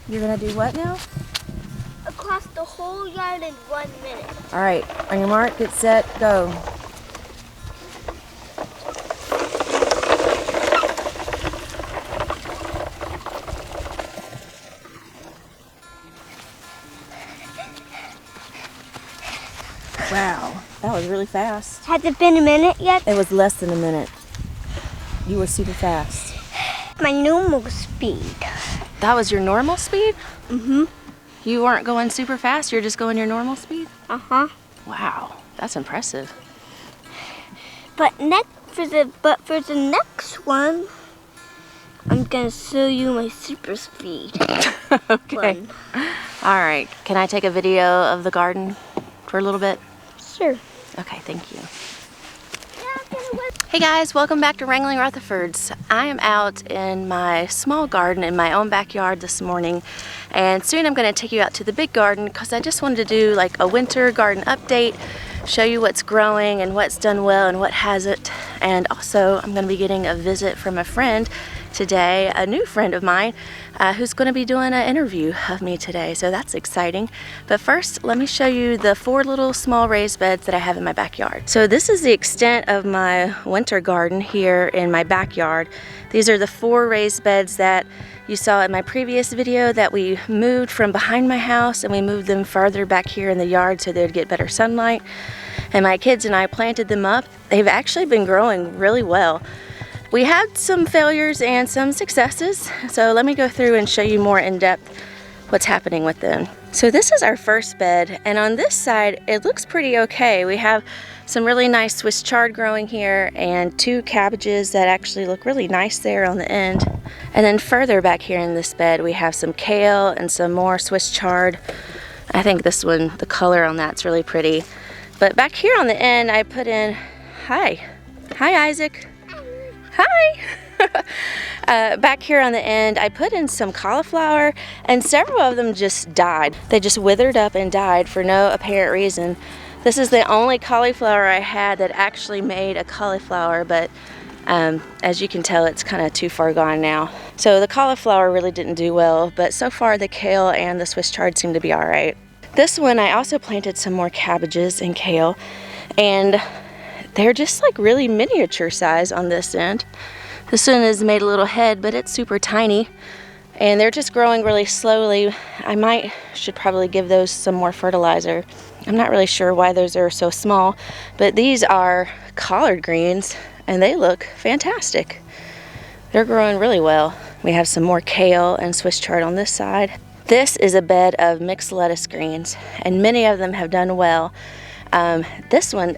You're gonna do what now? Across the whole yard in 1 minute. All right, on your mark, get set, go. Wow, that was really fast. Has it been a minute yet? It was less than a minute. You were super fast. My normal speed. That was your normal speed? Mm-hmm. You weren't going super fast, you're just going your normal speed? Uh-huh. Wow, that's impressive. But for the next one, I'm gonna show you my super speed. Okay. One. All right, can I take a video of the garden for a little bit? Sure. Okay, thank you. Hey guys, welcome back to Wrangling Rutherfords. I am out in my small garden in my own backyard this morning, and soon I'm going to take you out to the big garden because I just wanted to do like a winter garden update, show you what's growing and what's done well and what hasn't. And also I'm going to be getting a visit from a friend today, a new friend of mine who's going to be doing an interview of me today, so that's exciting. But first, let me show you the 4 little small raised beds that I have in my backyard. So this is the extent of my winter garden here in my backyard. These are the 4 raised beds that you saw in my previous video that we moved from behind my house, and we moved them further back here in the yard so they'd get better sunlight. And my kids and I planted them up. They've actually been growing really well. We had some failures and some successes, so let me go through and show you more in depth what's happening with them. So this is our first bed, and on this side it looks pretty okay. We have some really nice Swiss chard growing here and 2 cabbages that actually look really nice there on the end. And then further back here in this bed we have some kale and some more Swiss chard. I think this one, the color on that's really pretty. But back here on the end I put in, hi Isaac. Hi! Back here on the end, I put in some cauliflower, and several of them just died. They just withered up and died for no apparent reason. This is the only cauliflower I had that actually made a cauliflower, but as you can tell, it's kind of too far gone now. So the cauliflower really didn't do well, but so far the kale and the Swiss chard seem to be all right. This one, I also planted some more cabbages and kale, and they're just like really miniature size on this end. This one has made a little head, but it's super tiny, and they're just growing really slowly. I should probably give those some more fertilizer. I'm not really sure why those are so small, but these are collard greens and they look fantastic. They're growing really well. We have some more kale and Swiss chard on this side. This is a bed of mixed lettuce greens, and many of them have done well. This one,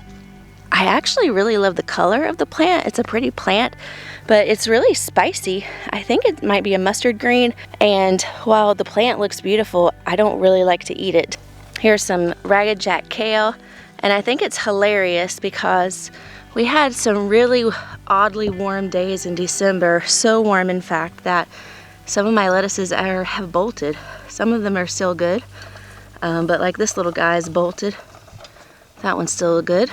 I actually really love the color of the plant. It's a pretty plant, but it's really spicy. I think it might be a mustard green, and while the plant looks beautiful, I don't really like to eat it. Here's some Ragged Jack kale, and I think it's hilarious because we had some really oddly warm days in December, so warm in fact that some of my lettuces have bolted. Some of them are still good, but like this little guy is bolted. That one's still good.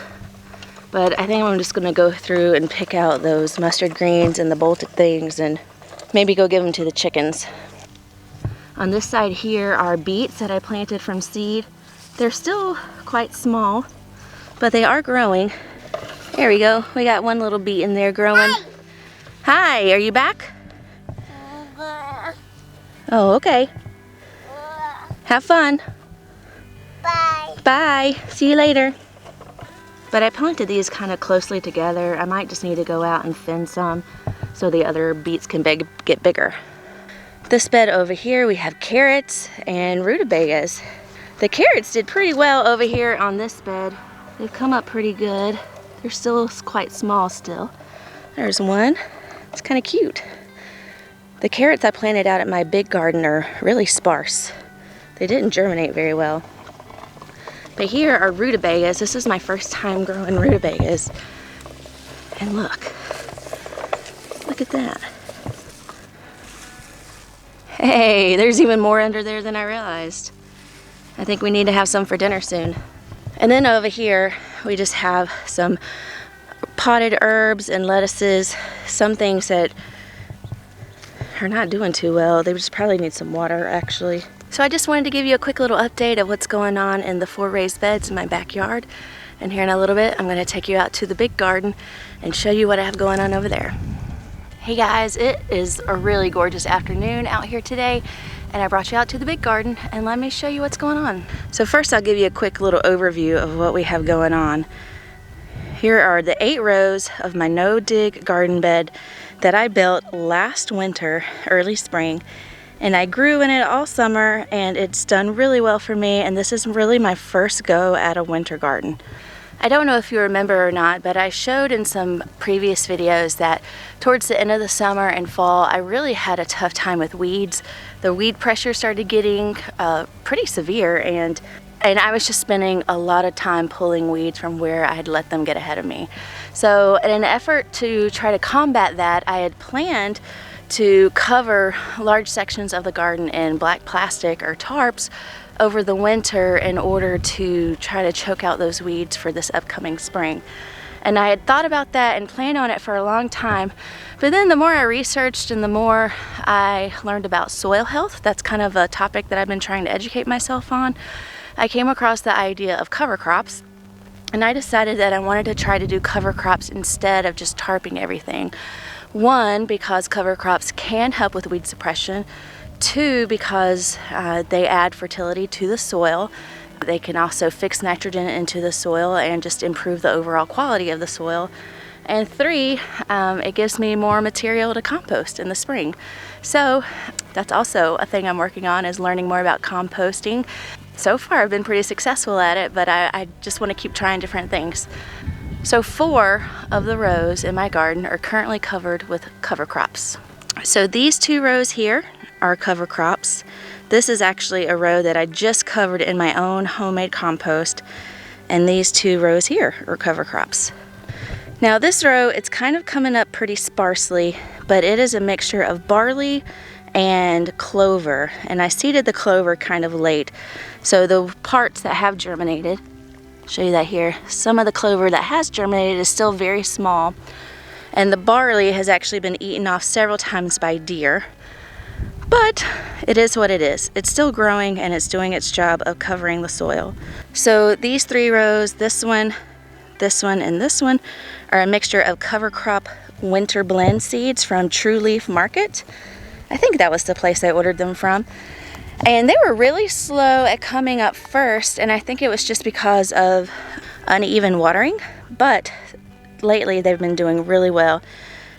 But I think I'm just gonna go through and pick out those mustard greens and the bolted things and maybe go give them to the chickens. On this side here are beets that I planted from seed. They're still quite small, but they are growing. There we go. We got one little beet in there growing. Hi, are you back? Oh, okay. Have fun. Bye. Bye. See you later. But I planted these kind of closely together. I might just need to go out and thin some so the other beets can get bigger. This bed over here, we have carrots and rutabagas. The carrots did pretty well over here on this bed. They've come up pretty good. They're still quite small still. There's one. It's kind of cute. The carrots I planted out at my big garden are really sparse. They didn't germinate very well. But here are rutabagas. This is my first time growing rutabagas. And look at that. Hey, there's even more under there than I realized. I think we need to have some for dinner soon. And then over here, we just have some potted herbs and lettuces, some things that are not doing too well. They just probably need some water, actually. So I just wanted to give you a quick little update of what's going on in the 4 raised beds in my backyard. And here in a little bit, I'm gonna take you out to the big garden and show you what I have going on over there. Hey guys, it is a really gorgeous afternoon out here today, and I brought you out to the big garden, and let me show you what's going on. So first I'll give you a quick little overview of what we have going on. Here are the 8 rows of my no-dig garden bed that I built last winter, early spring, and I grew in it all summer, and it's done really well for me, and this is really my first go at a winter garden. I don't know if you remember or not, but I showed in some previous videos that towards the end of the summer and fall, I really had a tough time with weeds. The weed pressure started getting pretty severe, and I was just spending a lot of time pulling weeds from where I had let them get ahead of me. So in an effort to try to combat that, I had planned to cover large sections of the garden in black plastic or tarps over the winter in order to try to choke out those weeds for this upcoming spring. And I had thought about that and planned on it for a long time, but then the more I researched and the more I learned about soil health, that's kind of a topic that I've been trying to educate myself on, I came across the idea of cover crops, and I decided that I wanted to try to do cover crops instead of just tarping everything. 1, because cover crops can help with weed suppression. 2, because they add fertility to the soil. They can also fix nitrogen into the soil and just improve the overall quality of the soil. And 3, it gives me more material to compost in the spring. So that's also a thing I'm working on, is learning more about composting. So far I've been pretty successful at it, but I just want to keep trying different things. So 4 of the rows in my garden are currently covered with cover crops. So these 2 rows here are cover crops. This is actually a row that I just covered in my own homemade compost, and these 2 rows here are cover crops. Now this row, it's kind of coming up pretty sparsely, but it is a mixture of barley and clover, and I seeded the clover kind of late. So the parts that have germinated, I'll show you that here, some of the clover that has germinated is still very small, and the barley has actually been eaten off several times by deer. But it is what it is. It's still growing, and it's doing its job of covering the soil. So these 3 rows, this one, and this one, are a mixture of cover crop winter blend seeds from True Leaf Market. I think that was the place I ordered them from. And they were really slow at coming up first, and I think it was just because of uneven watering. But lately they've been doing really well,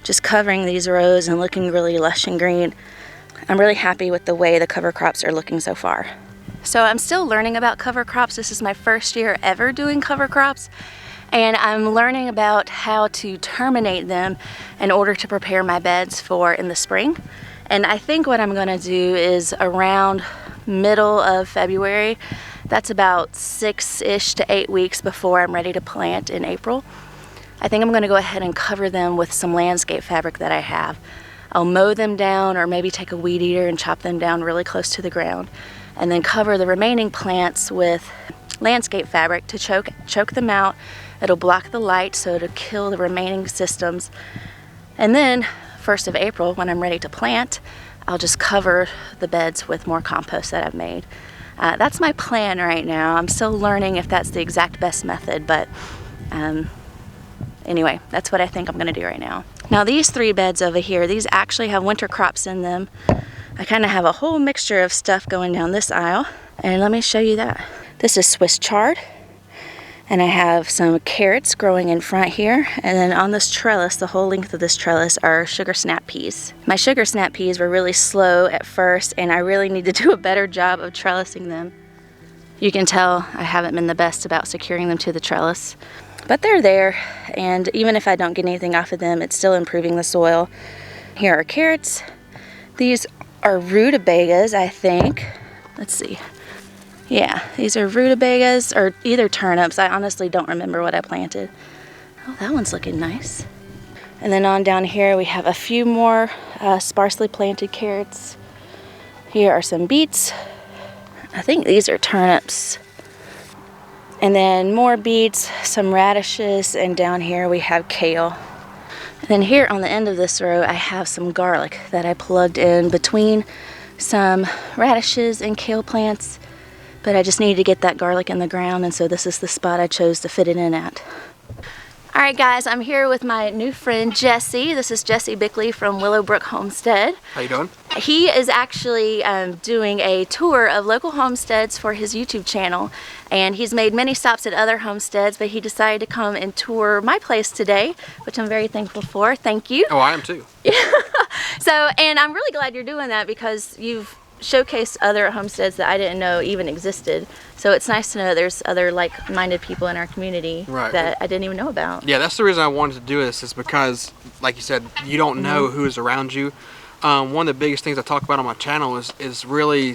just covering these rows and looking really lush and green. I'm really happy with the way the cover crops are looking so far. So I'm still learning about cover crops. This is my first year ever doing cover crops, and I'm learning about how to terminate them in order to prepare my beds for in the spring. And I think what I'm gonna do is around middle of February, that's about 6-ish to 8 weeks before I'm ready to plant in April, I think I'm gonna go ahead and cover them with some landscape fabric that I have. I'll mow them down, or maybe take a weed eater and chop them down really close to the ground, and then cover the remaining plants with landscape fabric to choke them out. It'll block the light, so it'll kill the remaining systems. And then 1st of April, when I'm ready to plant, I'll just cover the beds with more compost that I've made. That's my plan right now. I'm still learning if that's the exact best method, but anyway, that's what I think I'm gonna do right now. Now these 3 beds over here, these actually have winter crops in them. I kind of have a whole mixture of stuff going down this aisle, and let me show you that. This is Swiss chard, and I have some carrots growing in front here, and then on this trellis, the whole length of this trellis, are sugar snap peas. My sugar snap peas were really slow at first, and I really need to do a better job of trellising them. You can tell I haven't been the best about securing them to the trellis, but they're there, and even if I don't get anything off of them, it's still improving the soil. Here are carrots. These are rutabagas, I think. Let's see. Yeah, these are rutabagas, or either turnips. I honestly don't remember what I planted. Oh, that one's looking nice. And then on down here we have a few more sparsely planted carrots. Here are some beets. I think these are turnips. And then more beets, some radishes, and down here we have kale. And then here on the end of this row, I have some garlic that I plugged in between some radishes and kale plants, but I just needed to get that garlic in the ground, and so this is the spot I chose to fit it in at. Alright guys, I'm here with my new friend Jesse. This is Jesse Bickley from Willow Brook Homestead. How you doing? He is actually doing a tour of local homesteads for his YouTube channel, and he's made many stops at other homesteads, but he decided to come and tour my place today, which I'm very thankful for. Thank you. Oh, I am too. So, and I'm really glad you're doing that because you've showcased other homesteads that I didn't know even existed. So it's nice to know there's other like-minded people in our community that I didn't even know about. Yeah, that's the reason I wanted to do this, is because, like you said, you don't know who is around you. One of the biggest things I talk about on my channel is really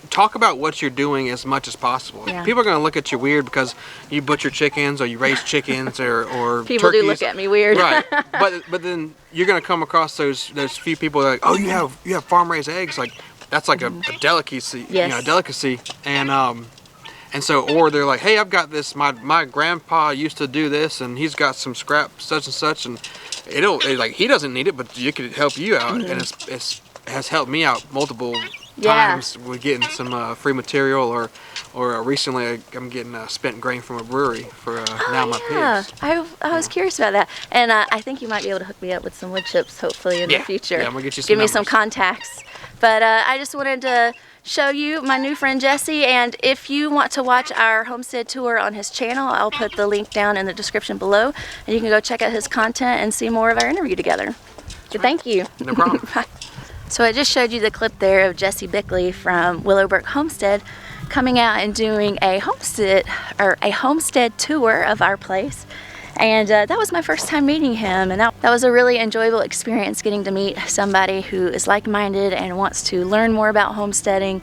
talk about what you're doing as much as possible. Yeah. People are going to look at you weird because you butcher chickens or you raise chickens or people turkeys. do look at me weird. Right. But then you're going to come across those few people that are like, oh, you have farm raised eggs. Like that's like a delicacy. Yes. You know, a delicacy. And so, or they're like, hey, I've got this. My grandpa used to do this, and he's got some scrap such and such, and like he doesn't need it, but it could help you out, and it has helped me out multiple times with getting some free material, or recently I'm getting spent grain from a brewery for now my pigs. I was curious about that, and I think you might be able to hook me up with some wood chips hopefully in the future. Yeah, I'm gonna get you some Give me numbers. some contacts. But I just wanted to show you my new friend Jesse, and if you want to watch our homestead tour on his channel, I'll put the link down in the description below, and you can go check out his content and see more of our interview together. So thank you. No problem. Bye. So I just showed you the clip there of Jesse Bickley from Willow Brook Homestead coming out and doing a homestead tour of our place. And that was my first time meeting him, and that was a really enjoyable experience, getting to meet somebody who is like-minded and wants to learn more about homesteading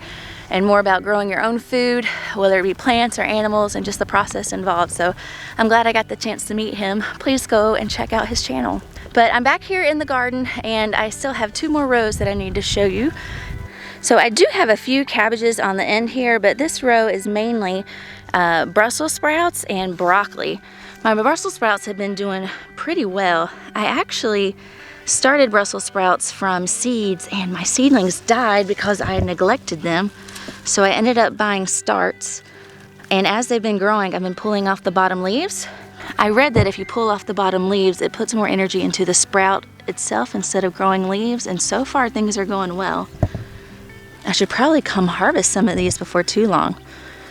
and more about growing your own food, whether it be plants or animals, and just the process involved. So I'm glad I got the chance to meet him. Please go and check out his channel. But I'm back here in the garden, and I still have 2 more rows that I need to show you. So I do have a few cabbages on the end here, but this row is mainly Brussels sprouts and broccoli. My Brussels sprouts have been doing pretty well. I actually started Brussels sprouts from seeds, and my seedlings died because I neglected them. So I ended up buying starts, and as they've been growing, I've been pulling off the bottom leaves. I read that if you pull off the bottom leaves, it puts more energy into the sprout itself instead of growing leaves, and so far things are going well. I should probably come harvest some of these before too long.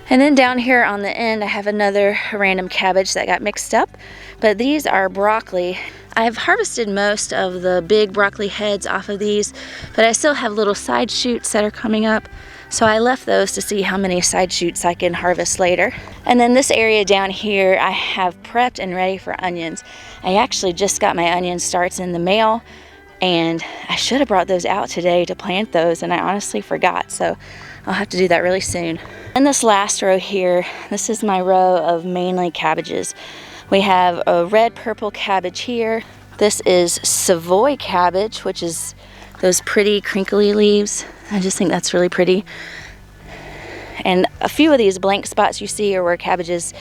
And then down here on the end, I have another random cabbage that got mixed up, but these are broccoli. I've harvested most of the big broccoli heads off of these, but I still have little side shoots that are coming up, so I left those to see how many side shoots I can harvest later. And then this area down here, I have prepped and ready for onions. I actually just got my onion starts in the mail, and I should have brought those out today to plant those, and I honestly forgot, so I'll have to do that really soon. In this last row here, this is my row of mainly cabbages. We have a red purple cabbage here. This is Savoy cabbage, which is those pretty crinkly leaves. I just think that's really pretty. And a few of these blank spots you see are where cabbages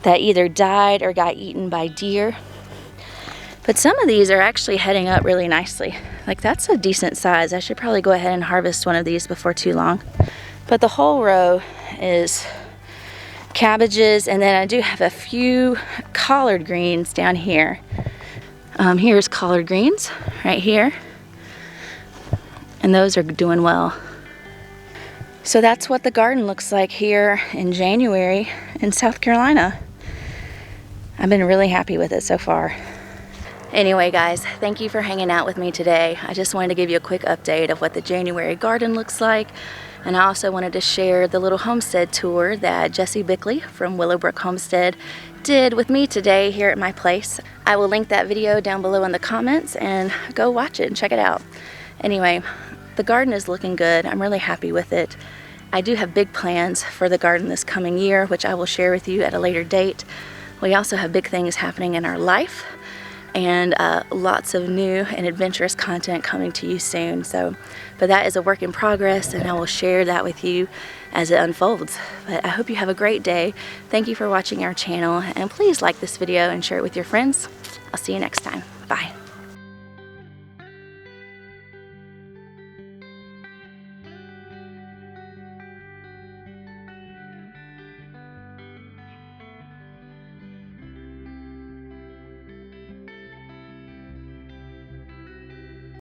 that either died or got eaten by deer. But some of these are actually heading up really nicely. Like that's a decent size. I should probably go ahead and harvest one of these before too long. But the whole row is cabbages, and then I do have a few collard greens down here. Here's collard greens right here, and those are doing well. So that's what the garden looks like here in January in South Carolina. I've been really happy with it so far. Anyway guys, thank you for hanging out with me today. I just wanted to give you a quick update of what the January garden looks like. And I also wanted to share the little homestead tour that Jesse Bickley from Willow Brook Homestead did with me today here at my place. I will link that video down below in the comments, and go watch it and check it out. Anyway, the garden is looking good. I'm really happy with it. I do have big plans for the garden this coming year, which I will share with you at a later date. We also have big things happening in our life, and lots of new and adventurous content coming to you soon. But that is a work in progress, and I will share that with you as it unfolds. But I hope you have a great day. Thank you for watching our channel, and please like this video and share it with your friends. I'll see you next time. Bye.